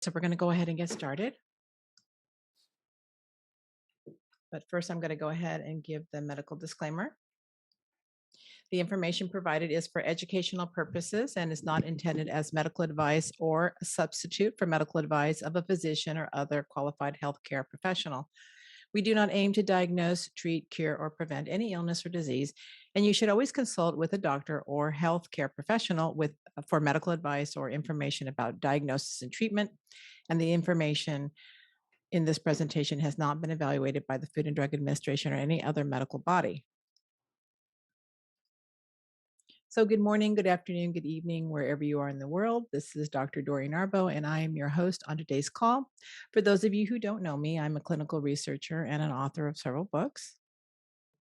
So we're going to go ahead and get started. But first, I'm going to go ahead and give the medical disclaimer. The information provided is for educational purposes and is not intended as medical advice or a substitute for medical advice of a physician or other qualified healthcare professional. We do not aim to diagnose, treat, cure, or prevent any illness or disease, and you should always consult with a doctor or healthcare professional for medical advice or information about diagnosis and treatment. And the information in this presentation has not been evaluated by the Food and Drug Administration or any other medical body. So, good morning, good afternoon, good evening, wherever you are in the world. This is Dr. Dori Narbo, and I am your host on today's call. For those of you who don't know me, I'm a clinical researcher and an author of several books.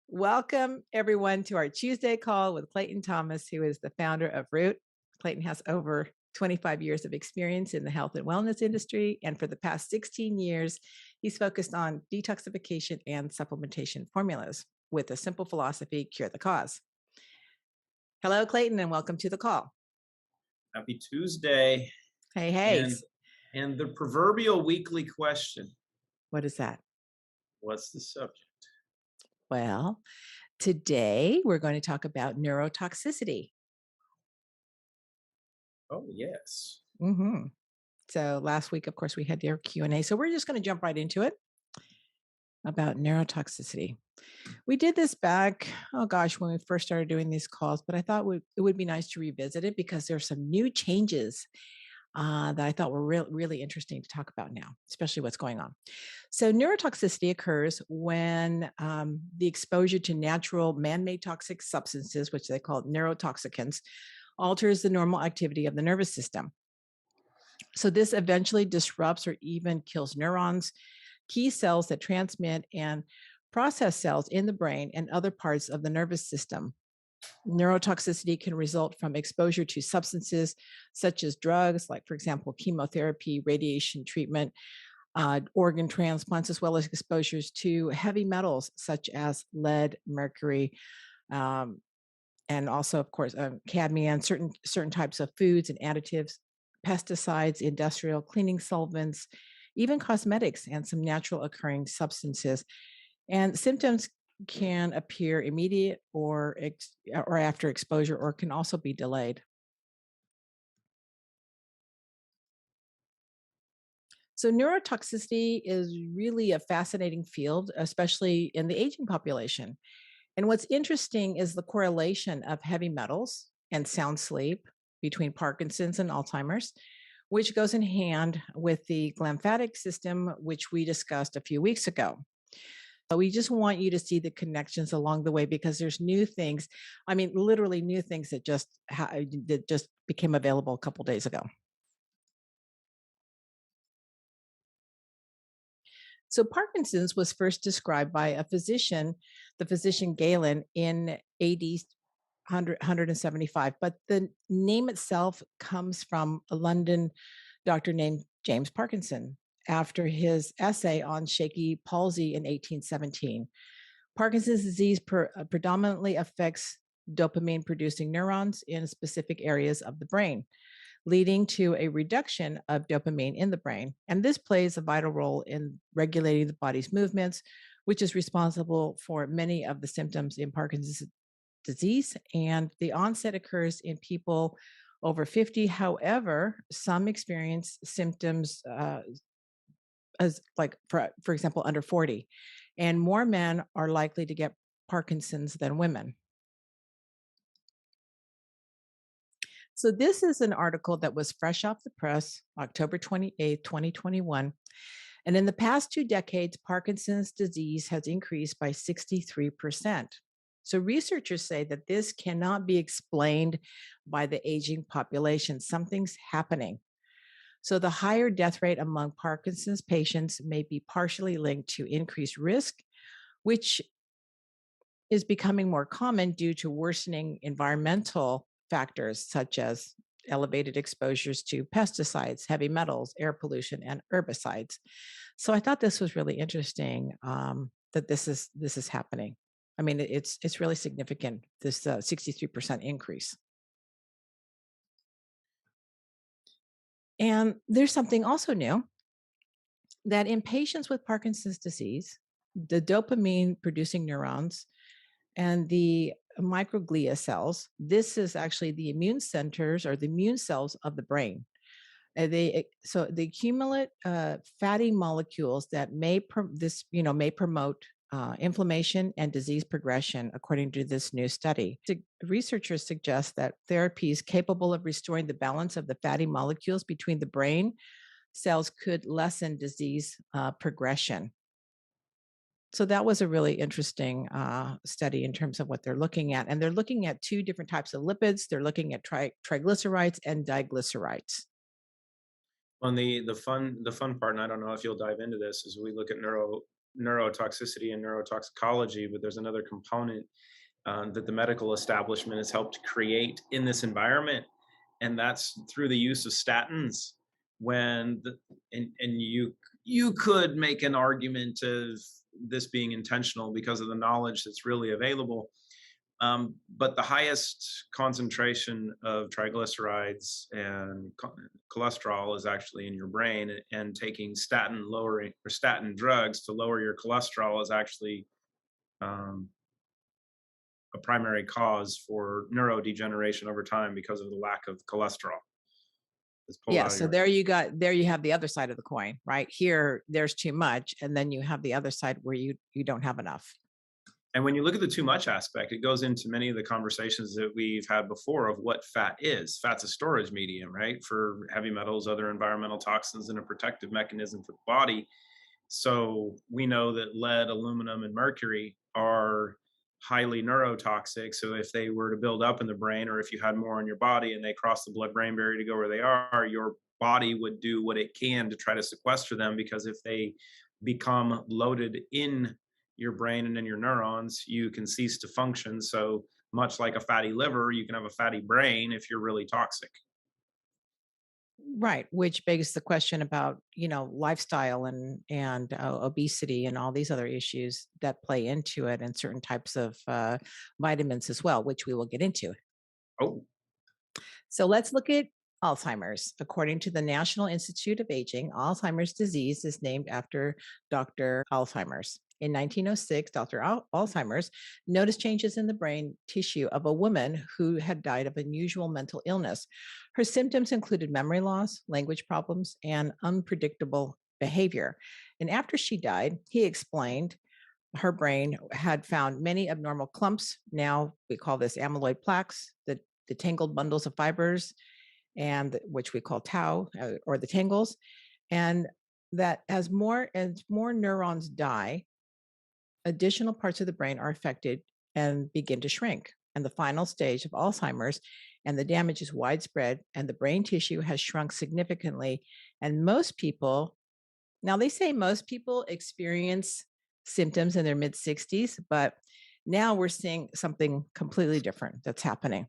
Welcome, everyone, to our Tuesday call with Clayton Thomas, who is the founder of Root. Clayton has over 25 years of experience in the health and wellness industry. And for the past 16 years, he's focused on detoxification and supplementation formulas with a simple philosophy: cure the cause. Hello, Clayton, and welcome to the call. Happy Tuesday. Hey, hey. And the proverbial weekly question. What is that? What's the subject? Well, today we're going to talk about neurotoxicity. Oh, yes. Mm-hmm. So last week, of course, we had their Q&A. So we're just going to jump right into it about neurotoxicity. We did this back, oh gosh, when we first started doing these calls, but I thought it would be nice to revisit it because there's some new changes that I thought were really interesting to talk about now, especially what's going on. So neurotoxicity occurs when the exposure to natural man-made toxic substances, which they call neurotoxicants, alters the normal activity of the nervous system. So this eventually disrupts or even kills neurons, key cells that transmit and process cells in the brain and other parts of the nervous system. Neurotoxicity can result from exposure to substances such as drugs, like, for example, chemotherapy, radiation treatment, organ transplants, as well as exposures to heavy metals such as lead, mercury, and also, of course, cadmium, certain types of foods and additives, pesticides, industrial cleaning solvents, even cosmetics, and some natural occurring substances. And symptoms can appear immediate or after exposure, or can also be delayed. So neurotoxicity is really a fascinating field, especially in the aging population. And what's interesting is the correlation of heavy metals and sound sleep between Parkinson's and Alzheimer's, which goes in hand with the glymphatic system, which we discussed a few weeks ago. So we just want you to see the connections along the way because there's new things. I mean, literally new things that just became available a couple days ago. So Parkinson's was first described by a physician, the physician Galen, in AD 175, but the name itself comes from a London doctor named James Parkinson after his essay on shaky palsy in 1817. Parkinson's disease predominantly affects dopamine producing neurons in specific areas of the brain, leading to a reduction of dopamine in the brain. And this plays a vital role in regulating the body's movements, which is responsible for many of the symptoms in Parkinson's disease. And the onset occurs in people over 50. However, some experience symptoms as like, for example, under 40. And more men are likely to get Parkinson's than women. So this is an article that was fresh off the press, October 28th, 2021. And in the past 2 decades, Parkinson's disease has increased by 63%. So researchers say that this cannot be explained by the aging population. Something's happening. So the higher death rate among Parkinson's patients may be partially linked to increased risk, which is becoming more common due to worsening environmental factors such as elevated exposures to pesticides, heavy metals, air pollution, and herbicides. So I thought this was really interesting that this is happening. I mean, it's really significant, this 63% increase. And there's something also new that in patients with Parkinson's disease, the dopamine producing neurons and the microglia cells, this is actually the immune centers or the immune cells of the brain. So they accumulate fatty molecules that may promote inflammation and disease progression, according to this new study. Researchers suggest that therapies capable of restoring the balance of the fatty molecules between the brain cells could lessen disease progression. So that was a really interesting study in terms of what they're looking at, and they're looking at two different types of lipids. They're looking at triglycerides and diglycerides. On the fun part, and I don't know if you'll dive into this, is we look at neurotoxicity and neurotoxicology, but there's another component that the medical establishment has helped create in this environment, and that's through the use of statins. When the, and you could make an argument of this being intentional because of the knowledge that's really available. But the highest concentration of triglycerides and cholesterol is actually in your brain, and taking statin lowering or statin drugs to lower your cholesterol is actually um, a primary cause for neurodegeneration over time because of the lack of cholesterol that's pulled Yeah, out of so your. there you have the other side of the coin, right? Here there's too much, and then you have the other side where you don't have enough. And when you look at the too much aspect, it goes into many of the conversations that we've had before of what fat is. Fat's a storage medium, right? For heavy metals, other environmental toxins, and a protective mechanism for the body. So we know that lead, aluminum, and mercury are highly neurotoxic. So if they were to build up in the brain, or if you had more in your body and they cross the blood brain barrier to go where they are, your body would do what it can to try to sequester them, because if they become loaded in your brain and in your neurons, you can cease to function. So much like a fatty liver, you can have a fatty brain if you're really toxic. Right, which begs the question about, lifestyle and obesity and all these other issues that play into it, and certain types of vitamins as well, which we will get into. Oh, So let's look at Alzheimer's. According to the National Institute of Aging, Alzheimer's disease is named after Dr. Alzheimer's. In 1906, Dr. Alzheimer's noticed changes in the brain tissue of a woman who had died of unusual mental illness. Her symptoms included memory loss, language problems, and unpredictable behavior. And after she died, he explained her brain had found many abnormal clumps. Now we call this amyloid plaques, the tangled bundles of fibers, and which we call tau or the tangles. And that as more neurons die, additional parts of the brain are affected and begin to shrink. And the final stage of Alzheimer's, and the damage is widespread, and the brain tissue has shrunk significantly. And most people, now they say most people experience symptoms in their mid 60s, but now we're seeing something completely different that's happening.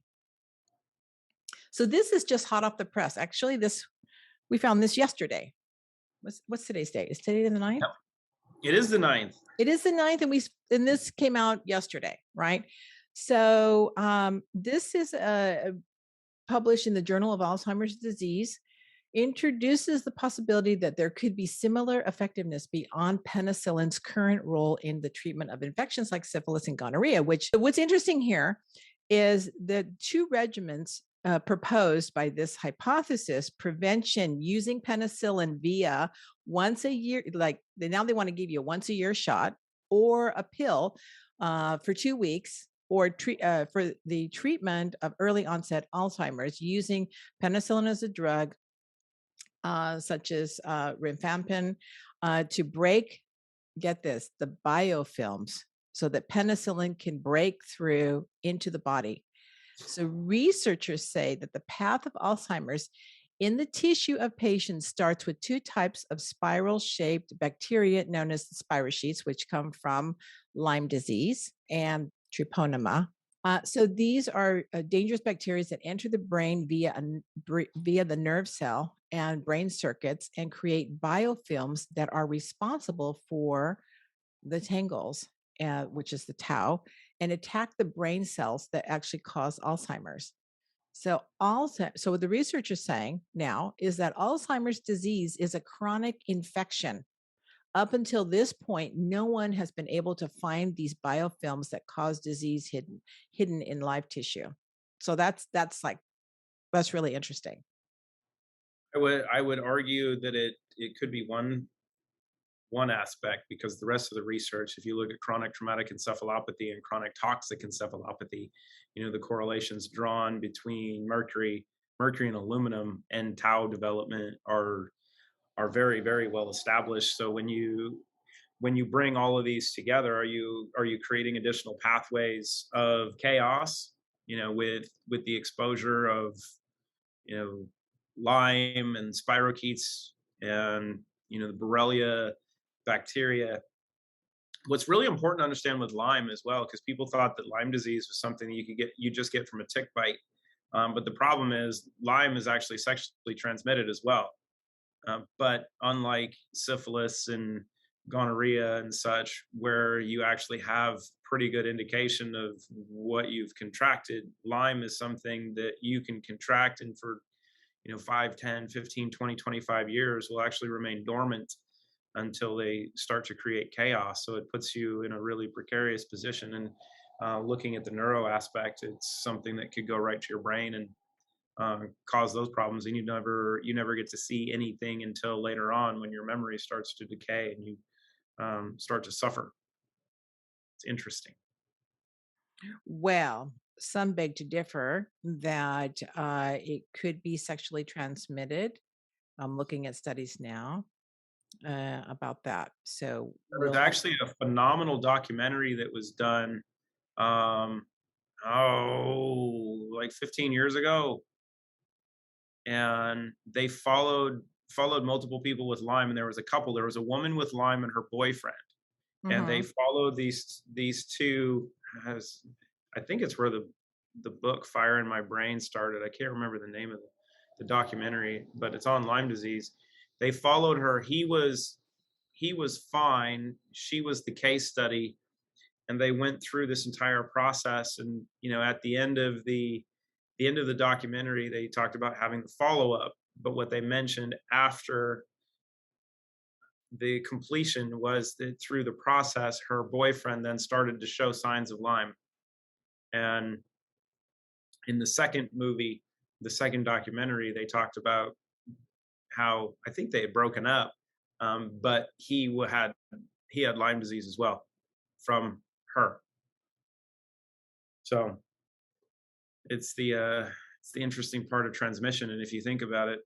So this is just hot off the press. Actually, this we found this yesterday. What's today's date? Is today the ninth? yep. It is the ninth. It is the ninth, and this came out yesterday, right? So this is published in the Journal of Alzheimer's Disease. Introduces the possibility that there could be similar effectiveness beyond penicillin's current role in the treatment of infections like syphilis and gonorrhea. What's interesting here is the two regimens proposed by this hypothesis: prevention using penicillin via once a year, like now they want to give you a once a year shot, or a pill for 2 weeks, or for the treatment of early onset Alzheimer's using penicillin as a drug, such as rifampin, to break, get this, the biofilms, so that penicillin can break through into the body. So researchers say that the path of Alzheimer's in the tissue of patients starts with two types of spiral-shaped bacteria known as the spirochetes, which come from Lyme disease and treponema. So these are dangerous bacteria that enter the brain via the nerve cell and brain circuits, and create biofilms that are responsible for the tangles, which is the tau, and attack the brain cells that actually cause Alzheimer's. So what the research is saying now is that Alzheimer's disease is a chronic infection. Up until this point, no one has been able to find these biofilms that cause disease hidden in live tissue. So that's really interesting. I would argue that it could be one aspect, because the rest of the research, if you look at chronic traumatic encephalopathy and chronic toxic encephalopathy, the correlations drawn between mercury and aluminum and tau development are very, very well established. So when you bring all of these together, are you creating additional pathways of chaos, with the exposure of you know Lyme and spirochetes and the Borrelia bacteria. What's really important to understand with Lyme as well, because people thought that Lyme disease was something that you just get from a tick bite, but the problem is Lyme is actually sexually transmitted as well. But unlike syphilis and gonorrhea and such, where you actually have pretty good indication of what you've contracted, Lyme is something that you can contract, and for 5, 10, 15, 20, 25 years will actually remain dormant until they start to create chaos. So it puts you in a really precarious position. And looking at the neuro aspect, it's something that could go right to your brain and cause those problems, and you never get to see anything until later on, when your memory starts to decay and you start to suffer. It's interesting. Well, some beg to differ that it could be sexually transmitted. I'm looking at studies now about that. So There was we'll have. actually a phenomenal documentary that was done, um, like 15 years ago, and they followed multiple people with Lyme, and there was a couple. There was a woman with Lyme and her boyfriend, and they Mhm. followed these two. As I think it's where the book Fire in My Brain started. I can't remember the name of the documentary, but it's on Lyme disease. They followed her. He was fine. She was the case study, and they went through this entire process. And at the end of the documentary, they talked about having the follow up. But what they mentioned after the completion was that through the process, her boyfriend then started to show signs of Lyme. And in the second movie, the second documentary, they talked about how I think they had broken up, but he had Lyme disease as well from her. So it's the interesting part of transmission. And if you think about it,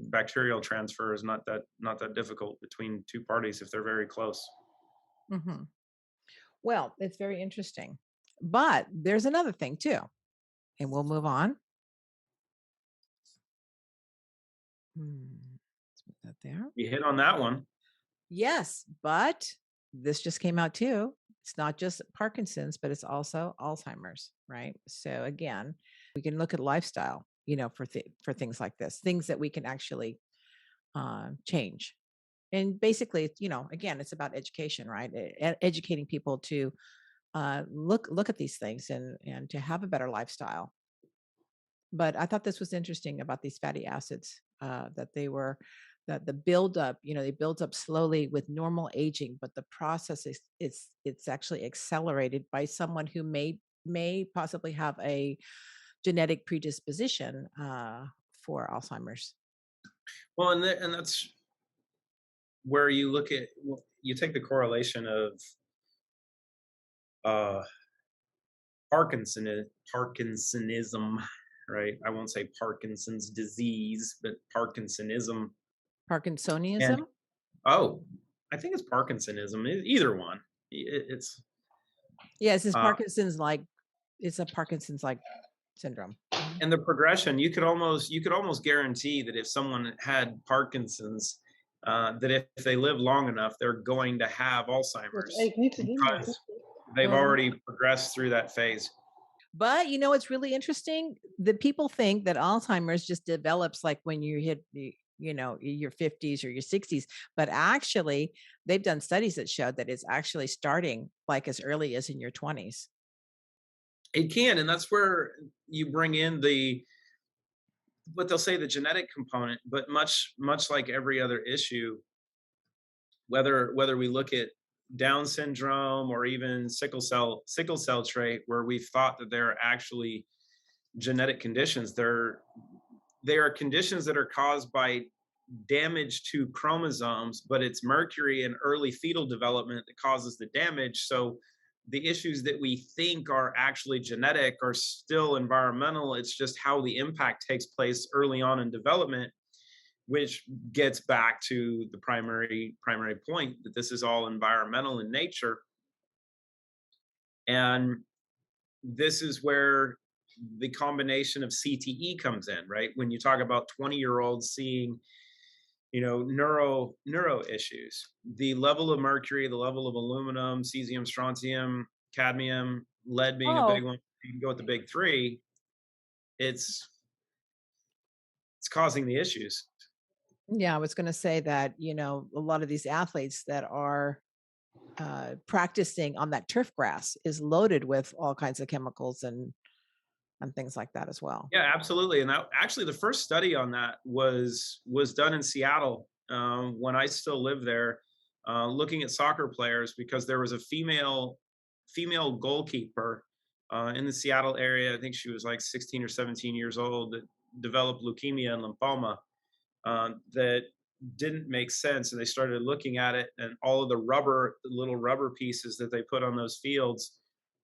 bacterial transfer is not that difficult between two parties if they're very close. Mhm. Well, it's very interesting. But there's another thing too, and we'll move on. Let's put that there. You hit on that one. Yes, but this just came out too. It's not just Parkinson's, but it's also Alzheimer's, right? So again, we can look at lifestyle, for things like this, things that we can actually change. And basically, again, it's about education, right? Educating people to look at these things and to have a better lifestyle. But I thought this was interesting about these fatty acids, that they were that the buildup, they build up slowly with normal aging, but the process it's actually accelerated by someone who may possibly have a genetic predisposition for Alzheimer's. Well, and that's where you take the correlation of uh, Parkinsonism, right? I won't say Parkinson's disease, but Parkinsonism. And Parkinsonism? oh, I think it's Parkinsonism. Either one. It's Yes, uh, it's a Parkinson's like syndrome. Mhm. and the progression. You could almost guarantee that if someone had Parkinson's, that if they live long enough, they're going to have Wat Alzheimer's, eigenlijk niet te doen, maar because they've Mhm. already progressed through that phase. But it's really interesting that people think that Alzheimer's just develops like when you hit your 50s or your 60s, but actually they've done studies that show that it's actually starting like as early as in your 20s. It can, and that's where you bring in what they'll say, the genetic component, but much like every other issue, whether we look at Down syndrome or even sickle cell trait, where we've thought that they're actually genetic conditions, they are conditions that are caused by damage to chromosomes, but it's mercury in early fetal development that causes the damage. So the issues that we think are actually genetic are still environmental. It's just how the impact takes place early on in development, which gets back to the primary point that this is all environmental in nature. And this is where the combination of CTE comes in, right? When you talk about 20-year-olds seeing, neuro issues, the level of mercury, the level of aluminum, cesium, strontium, cadmium, lead being a big Oh, one, you can go with the big three. it's it's causing the issues. yeah, I was going to say that, a lot of these athletes that are practicing on that turf grass is loaded with all kinds of chemicals and things like that as well. Yeah, absolutely. And that actually, the first study on that was done in Seattle, when I still lived there, looking at soccer players, because there was a female goalkeeper in the Seattle area. I think she was like 16 or 17 years old, that developed leukemia and lymphoma, that didn't make sense. And they started looking at it and all of the little rubber pieces that they put on those fields.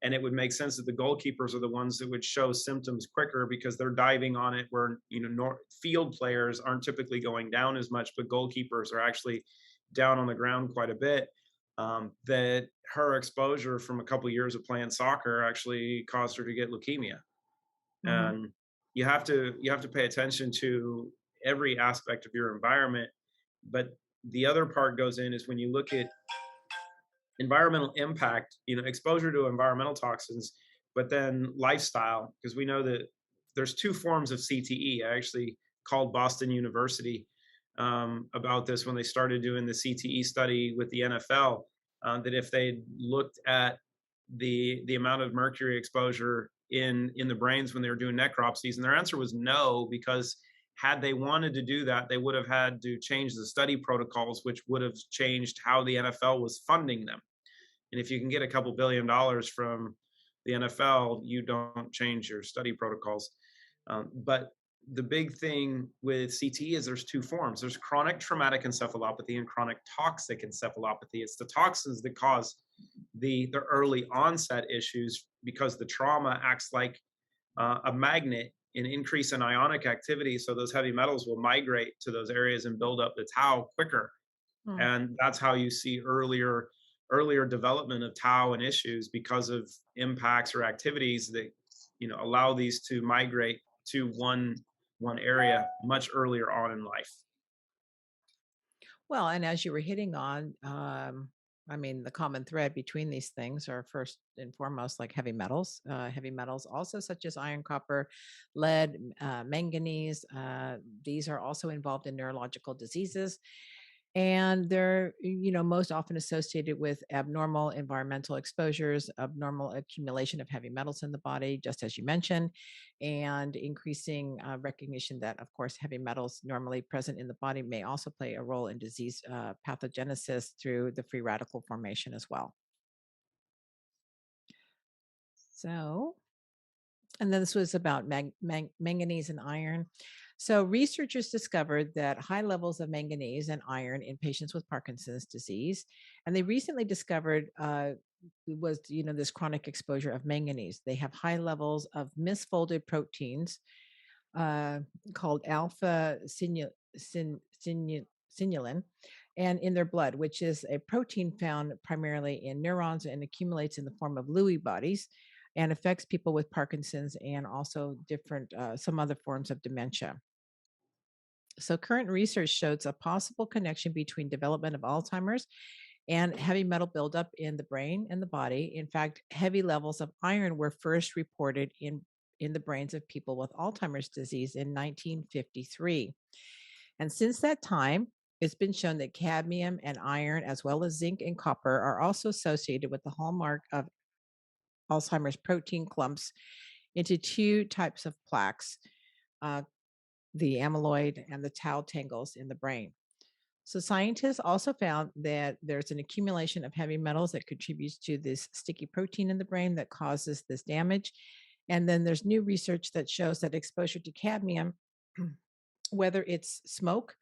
And it would make sense that the goalkeepers are the ones that would show symptoms quicker, because they're diving on it, where, field players aren't typically going down as much, but goalkeepers are actually down on the ground quite a bit. That her exposure from a couple years of playing soccer actually caused her to get leukemia. Mhm, And you have to pay attention to every aspect of your environment. But the other part goes in is when you look at environmental impact, exposure to environmental toxins, but then lifestyle, because we know that there's two forms of CTE. I actually called Boston University about this when they started doing the CTE study with the NFL, that if they looked at the amount of mercury exposure in the brains when they were doing necropsies, and their answer was no, because had they wanted to do that, they would have had to change the study protocols, which would have changed how the NFL was funding them. And if you can get a couple $1 billion from the NFL, you don't change your study protocols. But the big thing with CTE is there's two forms. There's chronic traumatic encephalopathy and chronic toxic encephalopathy. It's the toxins that cause the early onset issues, because the trauma acts like a magnet, an increase in ionic activity. So those heavy metals will migrate to those areas and build up the tau quicker. mm. And that's how you see earlier development of tau and issues, because of impacts or activities that allow these to migrate to one area much earlier on in life. Well, and as you were hitting on, I mean, the common thread between these things are first and foremost like heavy metals. Heavy metals, also such as iron, copper, lead, manganese. These are also involved in neurological diseases, and they're most often associated with abnormal environmental exposures, abnormal accumulation of heavy metals in the body, just as you mentioned, and increasing recognition that, of course, heavy metals normally present in the body may also play a role in disease pathogenesis through the free radical formation as well. So, and then this was about manganese and iron. So, researchers discovered that high levels of manganese and iron in patients with Parkinson's disease, and they recently discovered was this chronic exposure of manganese. They have high levels of misfolded proteins uh, called alpha sinulin, and in their blood, which is a protein found primarily in neurons and accumulates in the form of Lewy bodies and affects people with Parkinson's and also different, some other forms of dementia. So, current research shows a possible connection between development of Alzheimer's and heavy metal buildup in the brain and the body. In fact, heavy levels of iron were first reported in the brains of people with Alzheimer's disease in 1953. And since that time, it's been shown that cadmium and iron, as well as zinc and copper, are also associated with the hallmark of Alzheimer's protein clumps into two types of plaques, uh, the amyloid and the tau tangles in the brain. So scientists also found that there's an accumulation of heavy metals that contributes to this sticky protein in the brain that causes this damage. And then there's new research that shows that exposure to cadmium, whether it's smoke,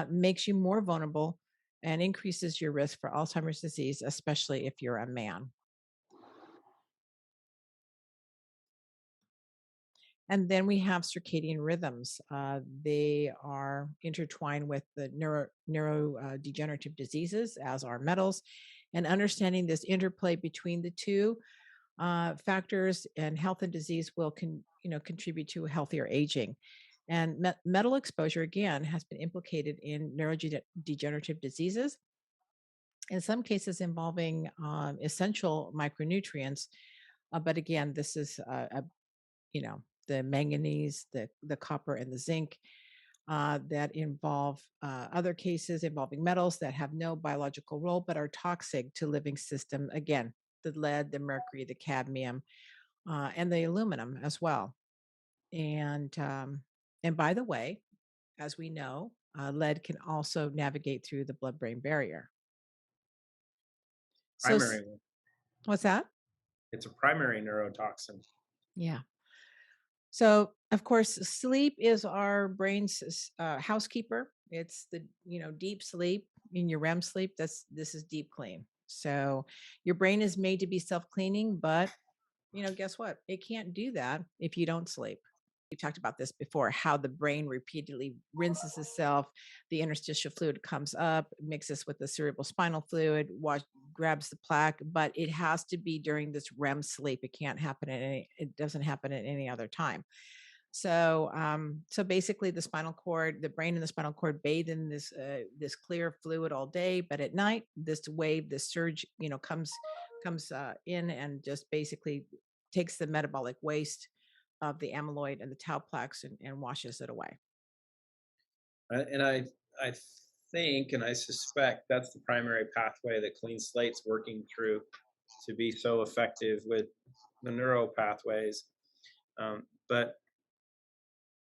makes you more vulnerable and increases your risk for Alzheimer's disease, especially if you're a man. And then we have circadian rhythms. They are intertwined with the neurodegenerative diseases, as are metals. And understanding this interplay between the two factors and health and disease will contribute to healthier aging. And metal exposure again has been implicated in neurodegenerative diseases, in some cases involving essential micronutrients. But again, this is the manganese, the copper, and the zinc that involve other cases involving metals that have no biological role but are toxic to living system. Again, the lead, the mercury, the cadmium, and the aluminum as well. And by the way, as we know, lead can also navigate through the blood-brain barrier. So, Primary one. what's that? It's a primary neurotoxin. Yeah. So, of course, sleep is our brain's housekeeper. It's the deep sleep in your REM sleep. This is deep clean. So, your brain is made to be self cleaning, but guess what? It can't do that if you don't sleep. We talked about this before, how the brain repeatedly rinses itself. The interstitial fluid comes up, mixes with the cerebral spinal fluid, grabs the plaque, but it has to be during this REM sleep. It can't happen it doesn't happen at any other time. So basically, the brain and the spinal cord bathe in this clear fluid all day, but at night, this surge, comes in and just basically takes the metabolic waste of the amyloid and the tau plaques and washes it away. And I think and I suspect that's the primary pathway that clean slate's working through to be so effective with the neural pathways. But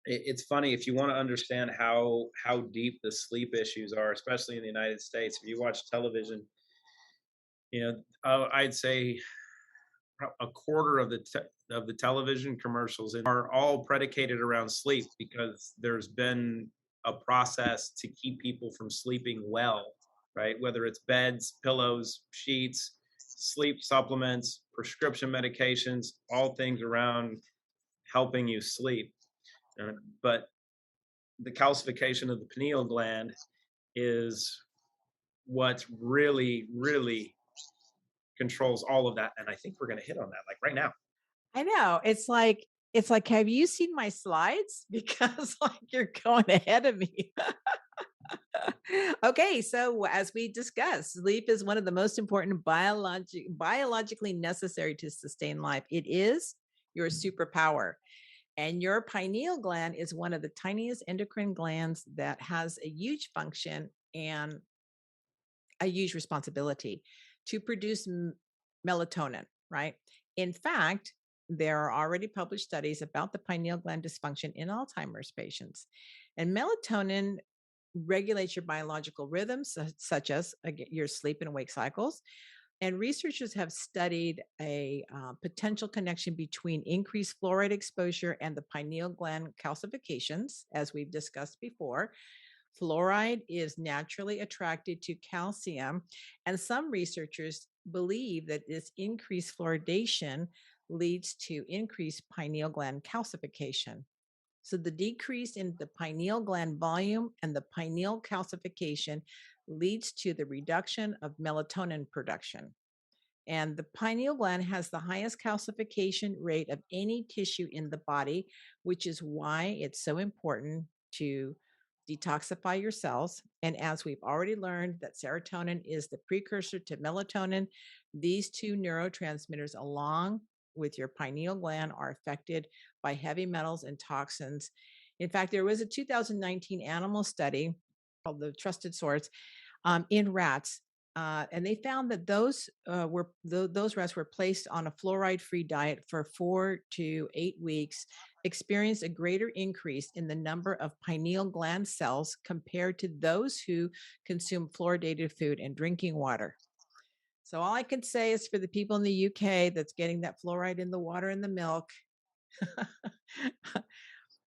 it's funny if you want to understand how deep the sleep issues are, especially in the United States. If you watch television, I'd say a quarter of the television commercials are all predicated around sleep because there's been a process to keep people from sleeping well, right? Whether it's beds, pillows, sheets, sleep supplements, prescription medications, all things around helping you sleep. But the calcification of the pineal gland is what really controls all of that. And I think we're going to hit on that like right now. I know. It's like, have you seen my slides? Because like you're going ahead of me. Okay, so as we discussed, sleep is one of the most important biologically necessary to sustain life. It is your superpower. And your pineal gland is one of the tiniest endocrine glands that has a huge function and a huge responsibility to produce melatonin, right? In fact, there are already published studies about the pineal gland dysfunction in Alzheimer's patients. And melatonin regulates your biological rhythms, such as your sleep and wake cycles. And researchers have studied a potential connection between increased fluoride exposure and the pineal gland calcifications, as we've discussed before. Fluoride is naturally attracted to calcium, and some researchers believe that this increased fluoridation leads to increased pineal gland calcification. So, the decrease in the pineal gland volume and the pineal calcification leads to the reduction of melatonin production. And the pineal gland has the highest calcification rate of any tissue in the body, which is why it's so important to detoxify your cells. And as we've already learned, that serotonin is the precursor to melatonin, these two neurotransmitters, along with your pineal gland, are affected by heavy metals and toxins. In fact, there was a 2019 animal study called the Trusted Source in rats And they found that those rats were placed on a fluoride-free diet for 4 to 8 weeks, experienced a greater increase in the number of pineal gland cells compared to those who consume fluoridated food and drinking water. So all I can say is for the people in the UK that's getting that fluoride in the water and the milk,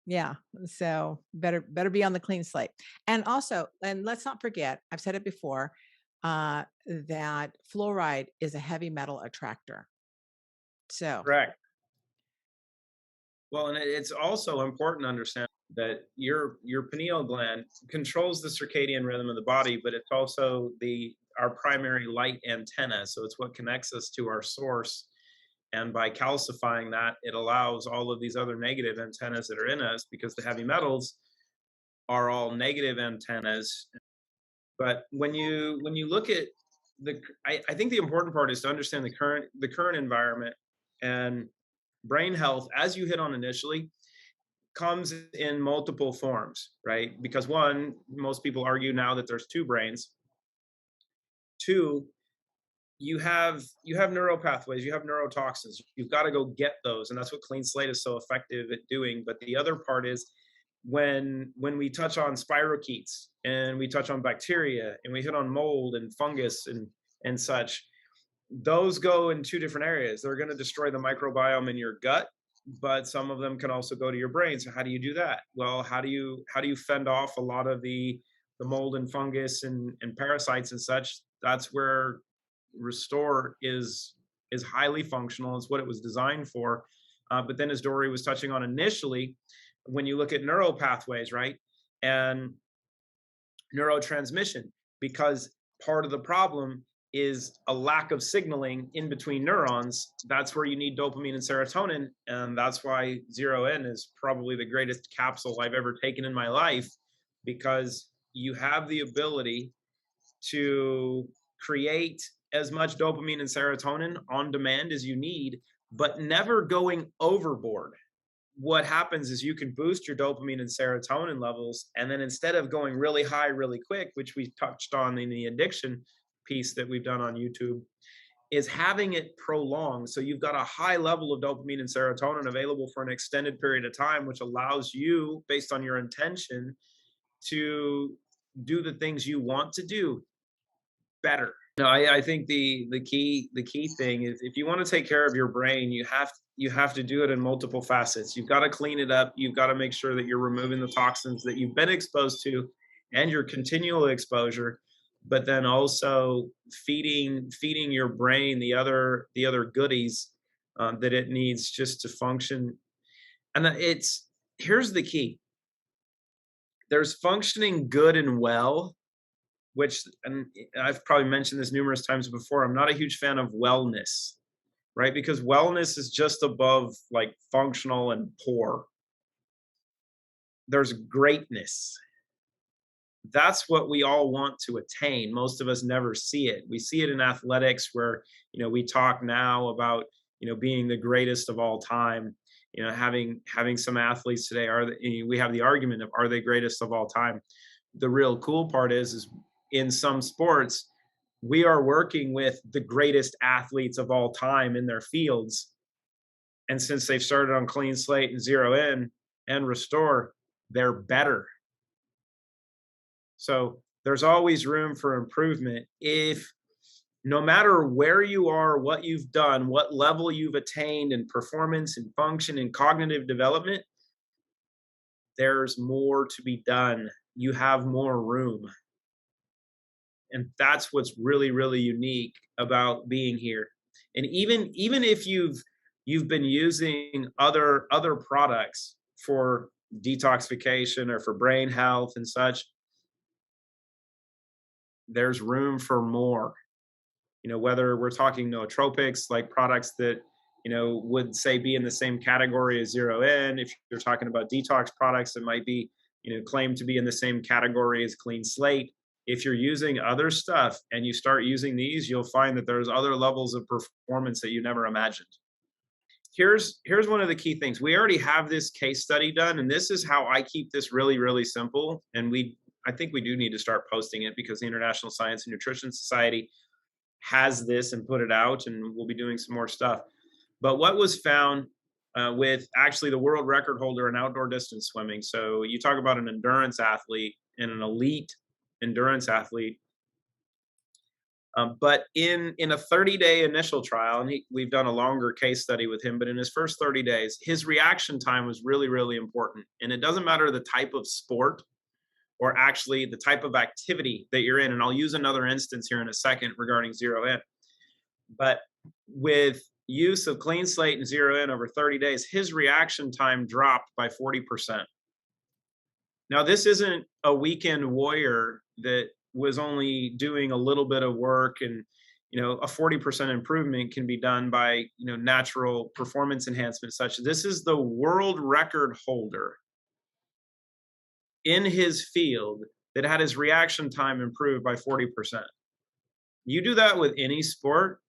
yeah, so better be on the clean slate. And also, and let's not forget, I've said it before, that fluoride is a heavy metal attractor. So, Correct. Well, and it's also important to understand that your pineal gland controls the circadian rhythm of the body, but it's also the our primary light antenna. So it's what connects us to our source. And by calcifying that, it allows all of these other negative antennas that are in us, because the heavy metals are all negative antennas. But when you look at I think the important part is to understand the current environment, and brain health, as you hit on initially, comes in multiple forms, right? Because one, most people argue now that there's two brains. Two, you have neural pathways, you have neurotoxins. You've got to go get those, and that's what Clean Slate is so effective at doing. But the other part is when we touch on spirochetes and we touch on bacteria and we hit on mold and fungus and such, those go in two different areas. They're going to destroy the microbiome in your gut, but some of them can also go to your brain. So how do you do that? Well, how do you fend off a lot of the mold and fungus and parasites and such? That's where Restore is highly functional. It's what it was designed for. But then, as Dory was touching on initially, when you look at neural pathways, right, and neurotransmission, because part of the problem is a lack of signaling in between neurons. That's where you need dopamine and serotonin, and that's why Zero N is probably the greatest capsule I've ever taken in my life, because you have the ability to create as much dopamine and serotonin on demand as you need, but never going overboard. What happens is you can boost your dopamine and serotonin levels, and then instead of going really high really quick, which we touched on in the addiction piece that we've done on YouTube, is having it prolonged. So you've got a high level of dopamine and serotonin available for an extended period of time, which allows you, based on your intention, to do the things you want to do better. No, I think the key thing is, if you want to take care of your brain, you have to do it in multiple facets. You've got to clean it up. You've got to make sure that you're removing the toxins that you've been exposed to and your continual exposure, but then also feeding your brain the other goodies that it needs just to function. And it's here's the key. There's functioning good and well, which, and I've probably mentioned this numerous times before, I'm not a huge fan of wellness, right? Because wellness is just above like functional and poor. There's greatness. That's what we all want to attain. Most of us never see it. We see it in athletics where, we talk now about, being the greatest of all time. Having some athletes today, we have the argument of, are they greatest of all time? The real cool part is in some sports, we are working with the greatest athletes of all time in their fields. And since they've started on Clean Slate and Zero In and Restore, they're better. So there's always room for improvement. If no matter where you are, what you've done, what level you've attained in performance and function and cognitive development, there's more to be done. You have more room. And that's what's really, really unique about being here. And even if you've been using other products for detoxification or for brain health and such, there's room for more. Whether we're talking nootropics, like products that would say be in the same category as Zero In. If you're talking about detox products that might be claimed to be in the same category as Clean Slate. If you're using other stuff and you start using these, you'll find that there's other levels of performance that you never imagined. Here's one of the key things. We already have this case study done, and this is how I keep this really, really simple. And I think we do need to start posting it because the International Science and Nutrition Society has this and put it out, and we'll be doing some more stuff. But what was found with actually the world record holder in outdoor distance swimming. So you talk about an endurance athlete and an elite endurance athlete. But in a 30-day initial trial, and we've done a longer case study with him, but in his first 30 days, his reaction time was really, really important. And it doesn't matter the type of sport or actually the type of activity that you're in. And I'll use another instance here in a second regarding zero in. But with use of clean slate and zero in over 30 days, his reaction time dropped by 40%. Now, this isn't a weekend warrior that was only doing a little bit of work, and a 40% improvement can be done by natural performance enhancement such. This is the world record holder in his field that had his reaction time improved by 40%. You do that with any sport,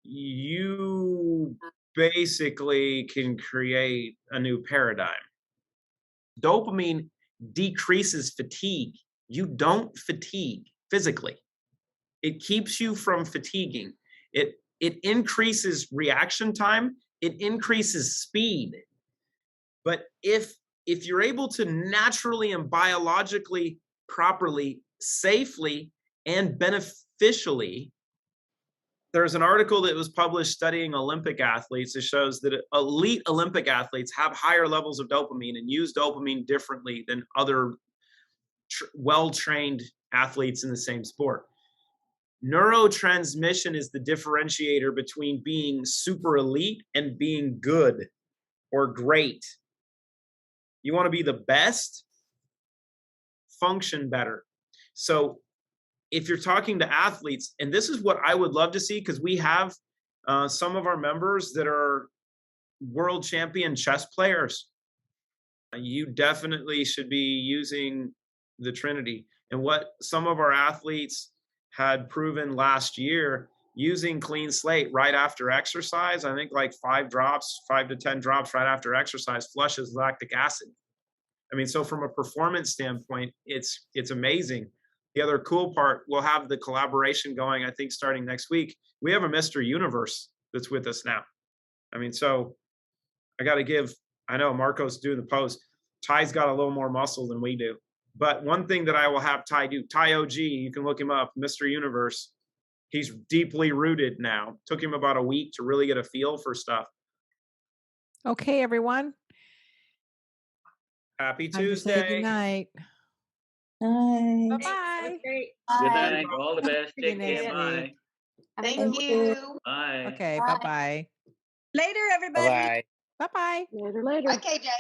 you basically can create a new paradigm. Dopamine decreases fatigue. You don't fatigue physically. It keeps you from fatiguing. It increases reaction time. It increases speed. But if you're able to naturally and biologically, properly, safely, and beneficially, there's an article that was published studying Olympic athletes that shows that elite Olympic athletes have higher levels of dopamine and use dopamine differently than other well-trained athletes in the same sport. Neurotransmission is the differentiator between being super elite and being good or great. You want to be the best, function better. So if you're talking to athletes, and this is what I would love to see, because we have some of our members that are world champion chess players. You definitely should be using the Trinity. And what some of our athletes had proven last year, using clean slate right after exercise, I think like 5 to 10 drops right after exercise flushes lactic acid. I mean, so from a performance standpoint, it's amazing. The other cool part, we'll have the collaboration going, I think, starting next week. We have a Mr. Universe that's with us now. I mean, so I got to give, I know Marco's doing the post. Ty's got a little more muscle than we do. But one thing that I will have Ty do, Ty OG, you can look him up, Mr. Universe. He's deeply rooted now. Took him about a week to really get a feel for stuff. Okay, everyone. Happy Time to say Tuesday. good night. Bye. Bye-bye. Good night. All the best. Take care. Bye. Thank you. Bye. Okay, bye-bye. Later, everybody. Bye-bye. Later, later. Okay, Jay.